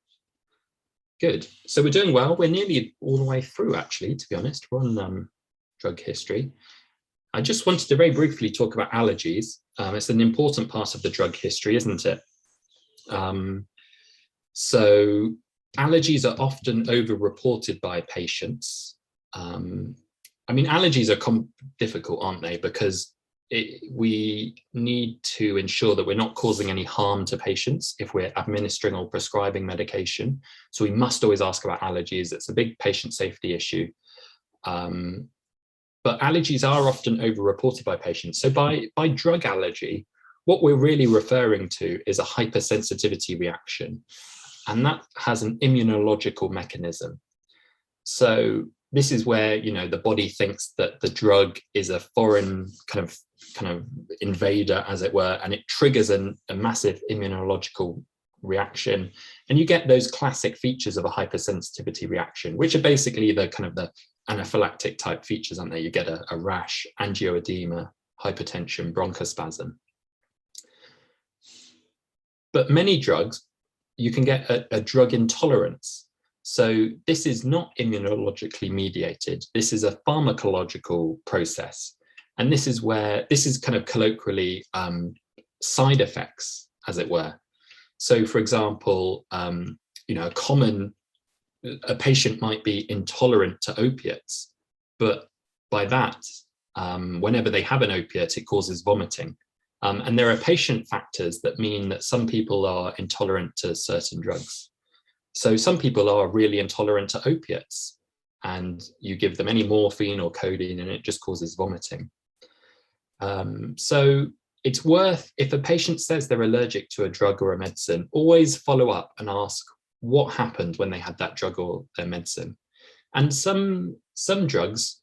Good. So we're doing well. We're nearly all the way through, actually, to be honest. We're on drug history. I just wanted to very briefly talk about allergies. It's an important part of the drug history, isn't it? So allergies are often over-reported by patients. I mean, allergies are difficult, aren't they? Because we need to ensure that we're not causing any harm to patients if we're administering or prescribing medication. So we must always ask about allergies. It's a big patient safety issue. But allergies are often over-reported by patients. So by drug allergy, what we're really referring to is a hypersensitivity reaction. And that has an immunological mechanism. So this is where, you know, the body thinks that the drug is a foreign kind of invader, as it were, and it triggers a massive immunological reaction. And you get those classic features of a hypersensitivity reaction, which are basically the kind of the anaphylactic type features, aren't they? You get a rash, angioedema, hypertension, bronchospasm. But many drugs, you can get a drug intolerance. So this is not immunologically mediated. This is a pharmacological process. And this is kind of colloquially side effects, as it were. So for example, you know, a patient might be intolerant to opiates, but by that, whenever they have an opiate, it causes vomiting. And there are patient factors that mean that some people are intolerant to certain drugs. So some people are really intolerant to opiates, and you give them any morphine or codeine and it just causes vomiting. So it's worth, if a patient says they're allergic to a drug or a medicine, always follow up and ask what happened when they had that drug or their medicine. And some drugs,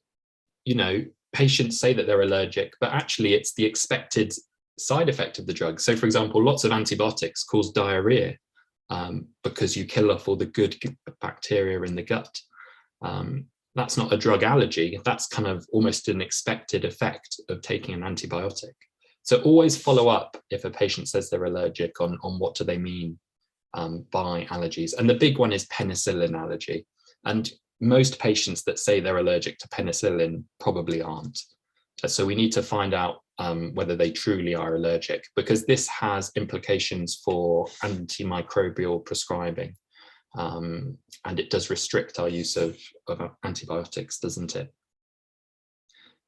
you know, patients say that they're allergic, but actually it's the expected side effect of the drug. So for example, lots of antibiotics cause diarrhea because you kill off all the good bacteria in the gut. That's not a drug allergy. That's kind of almost an expected effect of taking an antibiotic. So always follow up if a patient says they're allergic on what do they mean by allergies. And the big one is penicillin allergy. And most patients that say they're allergic to penicillin probably aren't. So we need to find out whether they truly are allergic, because this has implications for antimicrobial prescribing. And it does restrict our use of antibiotics, doesn't it?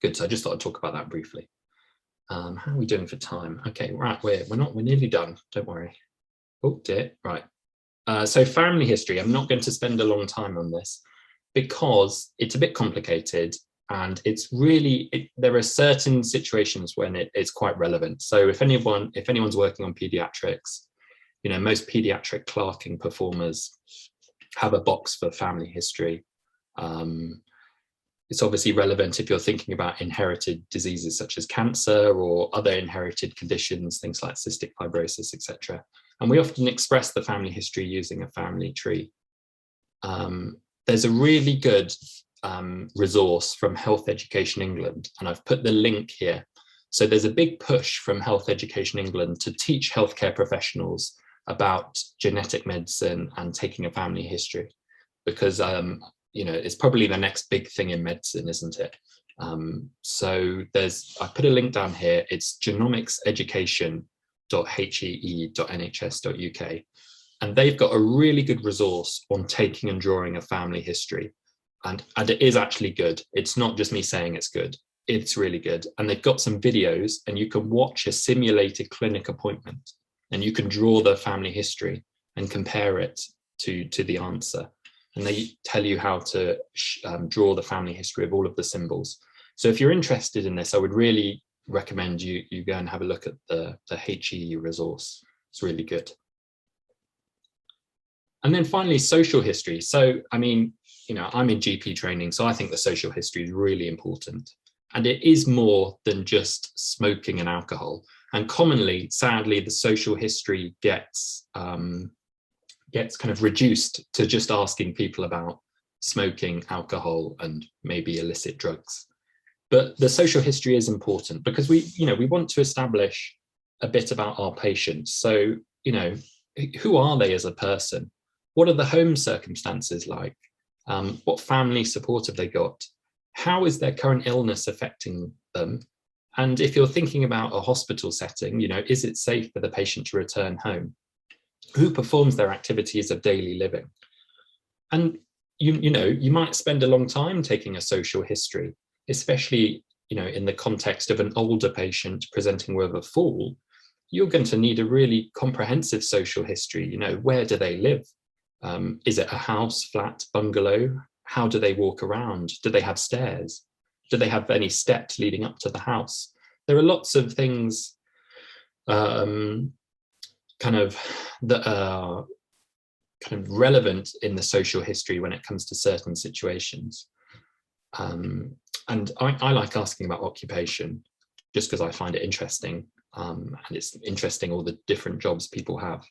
Good, so I just thought I'd talk about that briefly. How are we doing for time? Okay, right, we're nearly done, don't worry. Oh dear, right. So family history, I'm not going to spend a long time on this because it's a bit complicated, and it's really, there are certain situations when it's quite relevant. So if anyone's working on pediatrics, you know, most pediatric clerking performers have a box for family history. It's obviously relevant if you're thinking about inherited diseases such as cancer or other inherited conditions, things like cystic fibrosis, etc. And we often express the family history using a family tree. There's a really good resource from Health Education England, and I've put the link here. So there's a big push from Health Education England to teach healthcare professionals about genetic medicine and taking a family history, because it's probably the next big thing in medicine, isn't it? So I put a link down here. It's genomicsEducation.hee.nhs.uk, and they've got a really good resource on taking and drawing a family history, and it is actually good. It's not just me saying it's good. It's really good, and they've got some videos, and you can watch a simulated clinic appointment, and you can draw the family history and compare it to the answer. And they tell you how to draw the family history of all of the symbols. So if you're interested in this, I would really recommend you go and have a look at the HEE resource. It's really good. And then finally, social history. So, I mean, I'm in GP training, so I think the social history is really important. And it is more than just smoking and alcohol. And commonly, sadly, the social history gets kind of reduced to just asking people about smoking, alcohol, and maybe illicit drugs. But the social history is important because we want to establish a bit about our patients. So, who are they as a person? What are the home circumstances like? What family support have they got? How is their current illness affecting them? And if you're thinking about a hospital setting, is it safe for the patient to return home? Who performs their activities of daily living? And you might spend a long time taking a social history, especially in the context of an older patient presenting with a fall. You're going to need a really comprehensive social history. Where do they live? Is it a house, flat, bungalow? How do they walk around? Do they have stairs? Do they have any steps leading up to the house? There are lots of things that are kind of relevant in the social history when it comes to certain situations. And I like asking about occupation just because I find it interesting, and it's interesting all the different jobs people have.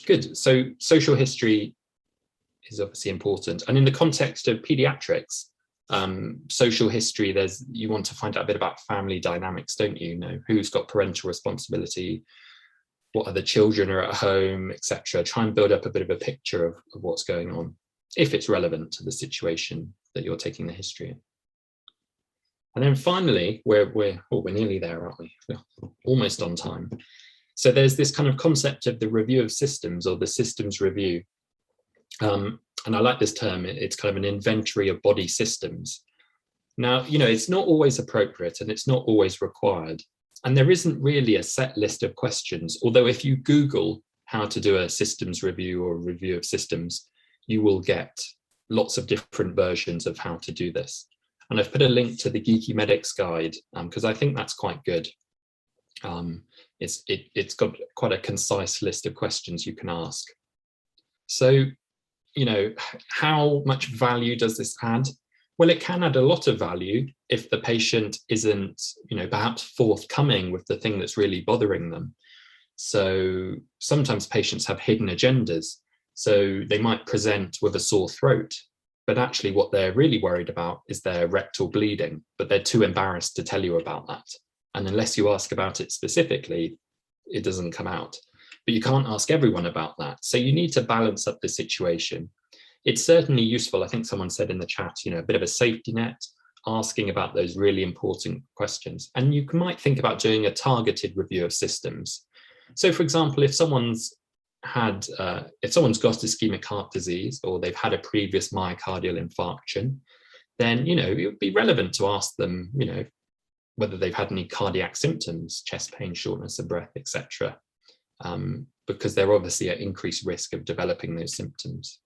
Good. So social history is obviously important, and in the context of pediatrics, social history, you want to find out a bit about family dynamics, don't you? Who's got parental responsibility, what other children are at home, etc. Try and build up a bit of a picture of what's going on, if it's relevant to the situation that you're taking the history in. And then finally, we're nearly there, aren't we? We're almost on time. So there's this kind of concept of the review of systems, or the systems review. And I like this term. It's kind of an inventory of body systems. Now, it's not always appropriate and it's not always required. And there isn't really a set list of questions, although if you Google how to do a systems review or review of systems, you will get lots of different versions of how to do this. And I've put a link to the Geeky Medics guide because I think that's quite good. It's got quite a concise list of questions you can ask. So, how much value does this add? Well, it can add a lot of value if the patient isn't, perhaps forthcoming with the thing that's really bothering them. So sometimes patients have hidden agendas. So they might present with a sore throat, but actually what they're really worried about is their rectal bleeding, but they're too embarrassed to tell you about that. And unless you ask about it specifically, it doesn't come out. But you can't ask everyone about that. So you need to balance up the situation. It's certainly useful, I think someone said in the chat, a bit of a safety net, asking about those really important questions. And you might think about doing a targeted review of systems. So for example, if someone's got ischemic heart disease, or they've had a previous myocardial infarction, then, it would be relevant to ask them, whether they've had any cardiac symptoms, chest pain, shortness of breath, etc. Because they're obviously at increased risk of developing those symptoms.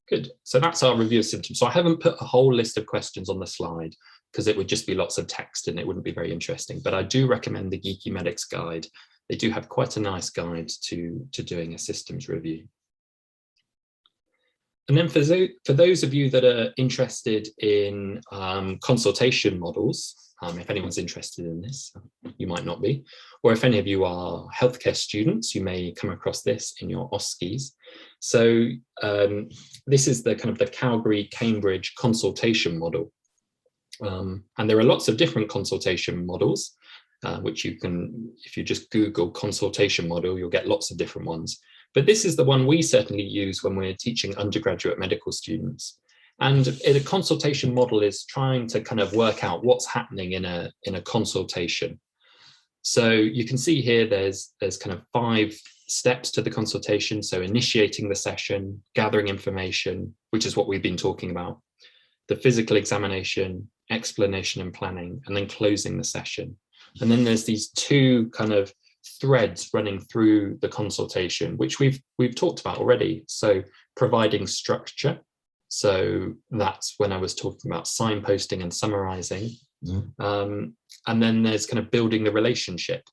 Good. So that's our review of symptoms. So I haven't put a whole list of questions on the slide because it would just be lots of text and it wouldn't be very interesting. But I do recommend the Geeky Medics guide. They do have quite a nice guide to doing a systems review. And then for those of you that are interested in consultation models, if anyone's interested in this, you might not be, or if any of you are healthcare students, you may come across this in your OSCEs. So this is the kind of the Calgary-Cambridge consultation model. And there are lots of different consultation models, which you can, if you just Google consultation model, you'll get lots of different ones. But this is the one we certainly use when we're teaching undergraduate medical students. And a consultation model is trying to kind of work out what's happening in a consultation. So you can see here there's kind of 5 steps to the consultation. So initiating the session, gathering information, which is what we've been talking about, the physical examination, explanation and planning, and then closing the session. And then there's these 2 kind of threads running through the consultation, which we've talked about already. So providing structure. So that's when I was talking about signposting and summarizing. And then there's kind of building the relationship.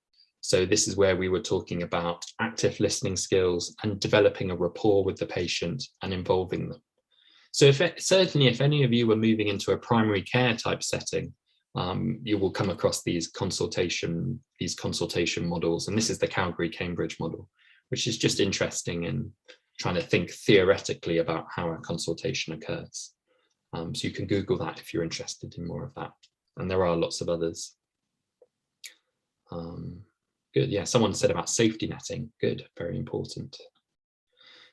So this is where we were talking about active listening skills and developing a rapport with the patient and involving them. So certainly if any of you are moving into a primary care type setting, you will come across these consultation models. And this is the Calgary-Cambridge model, which is just interesting in trying to think theoretically about how a consultation occurs. So you can Google that if you're interested in more of that. And there are lots of others. Good, yeah, someone said about safety netting. Good, very important.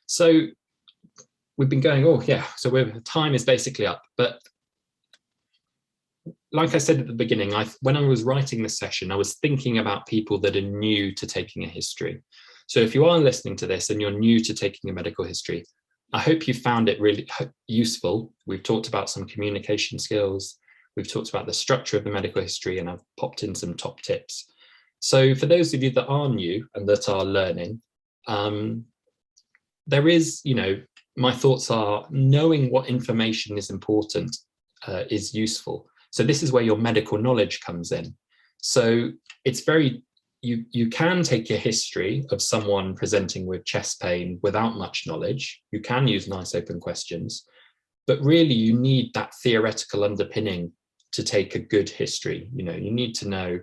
So we've been going, so time is basically up. But like I said at the beginning, when I was writing this session, I was thinking about people that are new to taking a history. So if you are listening to this and you're new to taking a medical history, I hope you found it really useful. We've talked about some communication skills. We've talked about the structure of the medical history, and I've popped in some top tips. So for those of you that are new and that are learning, there is, my thoughts are knowing what information is important is useful. So this is where your medical knowledge comes in. So it's you can take a history of someone presenting with chest pain without much knowledge. You can use nice open questions, but really you need that theoretical underpinning to take a good history. You need to know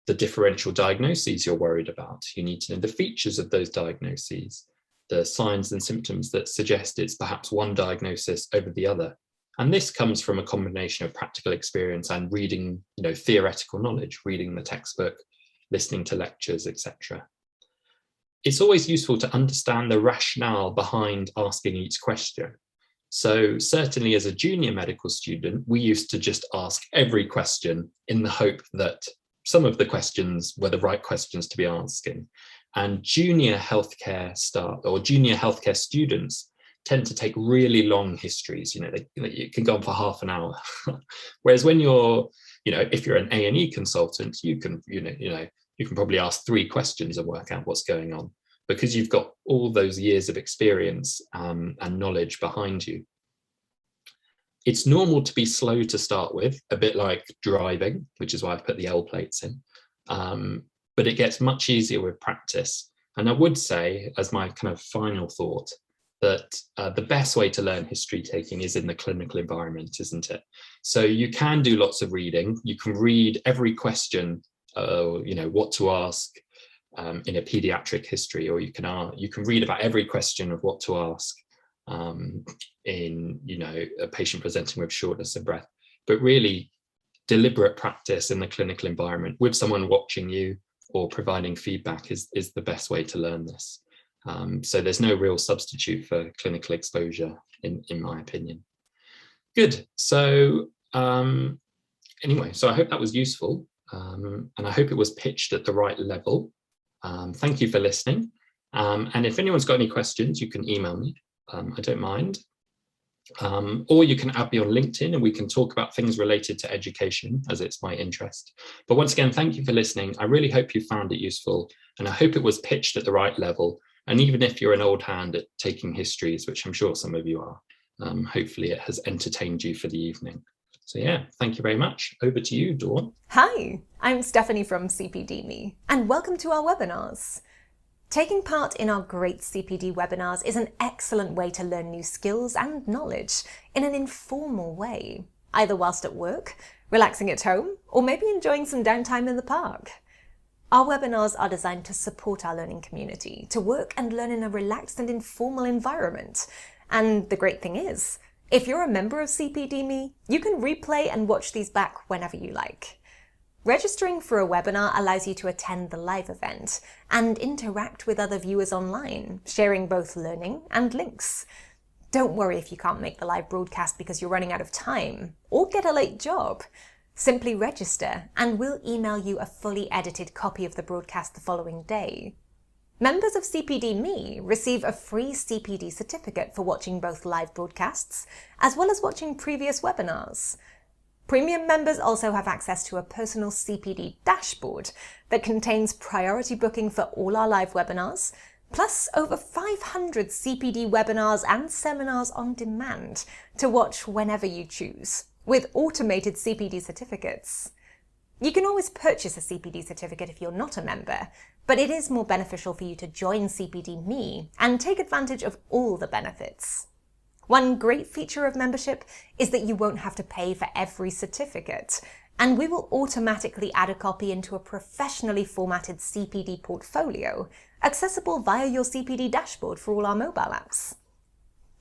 the differential diagnoses you're worried about. You need to know the features of those diagnoses, the signs and symptoms that suggest it's perhaps one diagnosis over the other. And this comes from a combination of practical experience and reading, theoretical knowledge, reading the textbook, listening to lectures, etc. It's always useful to understand the rationale behind asking each question. So certainly as a junior medical student, we used to just ask every question in the hope that some of the questions were the right questions to be asking. And junior healthcare students tend to take really long histories. It can go on for half an hour. Whereas when you're, if you're an A&E consultant, you can probably ask 3 questions and work out what's going on, because you've got all those years of experience and knowledge behind you. It's normal to be slow to start with, a bit like driving, which is why I've put the L plates in. But it gets much easier with practice. And I would say, as my kind of final thought, that the best way to learn history taking is in the clinical environment, isn't it? So you can do lots of reading. You can read every question, what to ask in a pediatric history, or you can read about every question of what to ask in a patient presenting with shortness of breath. But really, deliberate practice in the clinical environment with someone watching you or providing feedback is the best way to learn this. So there's no real substitute for clinical exposure, in my opinion. Good. So anyway, so I hope that was useful, and I hope it was pitched at the right level. Thank you for listening. And if anyone's got any questions, you can email me. I don't mind. Or you can add me on LinkedIn and we can talk about things related to education, as it's my interest. But once again, thank you for listening. I really hope you found it useful, and I hope it was pitched at the right level. And even if you're an old hand at taking histories, which I'm sure some of you are, hopefully it has entertained you for the evening. So yeah, thank you very much. Over to you, Dawn. Hi, I'm Stephanie from CPD Me, and welcome to our webinars. Taking part in our great CPD webinars is an excellent way to learn new skills and knowledge in an informal way, either whilst at work, relaxing at home, or maybe enjoying some downtime in the park. Our webinars are designed to support our learning community, to work and learn in a relaxed and informal environment. And the great thing is, if you're a member of CPD.me, you can replay and watch these back whenever you like. Registering for a webinar allows you to attend the live event and interact with other viewers online, sharing both learning and links. Don't worry if you can't make the live broadcast because you're running out of time or get a late job. Simply register and we'll email you a fully edited copy of the broadcast the following day. Members of CPD.me receive a free CPD certificate for watching both live broadcasts as well as watching previous webinars. Premium members also have access to a personal CPD dashboard that contains priority booking for all our live webinars, plus over 500 CPD webinars and seminars on demand to watch whenever you choose, with automated CPD certificates. You can always purchase a CPD certificate if you're not a member, but it is more beneficial for you to join CPD.me and take advantage of all the benefits. One great feature of membership is that you won't have to pay for every certificate, and we will automatically add a copy into a professionally formatted CPD portfolio, accessible via your CPD dashboard for all our mobile apps.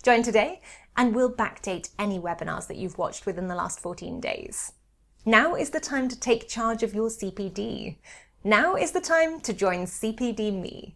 Join today, and we'll backdate any webinars that you've watched within the last 14 days. Now is the time to take charge of your CPD. Now is the time to join CPD.me.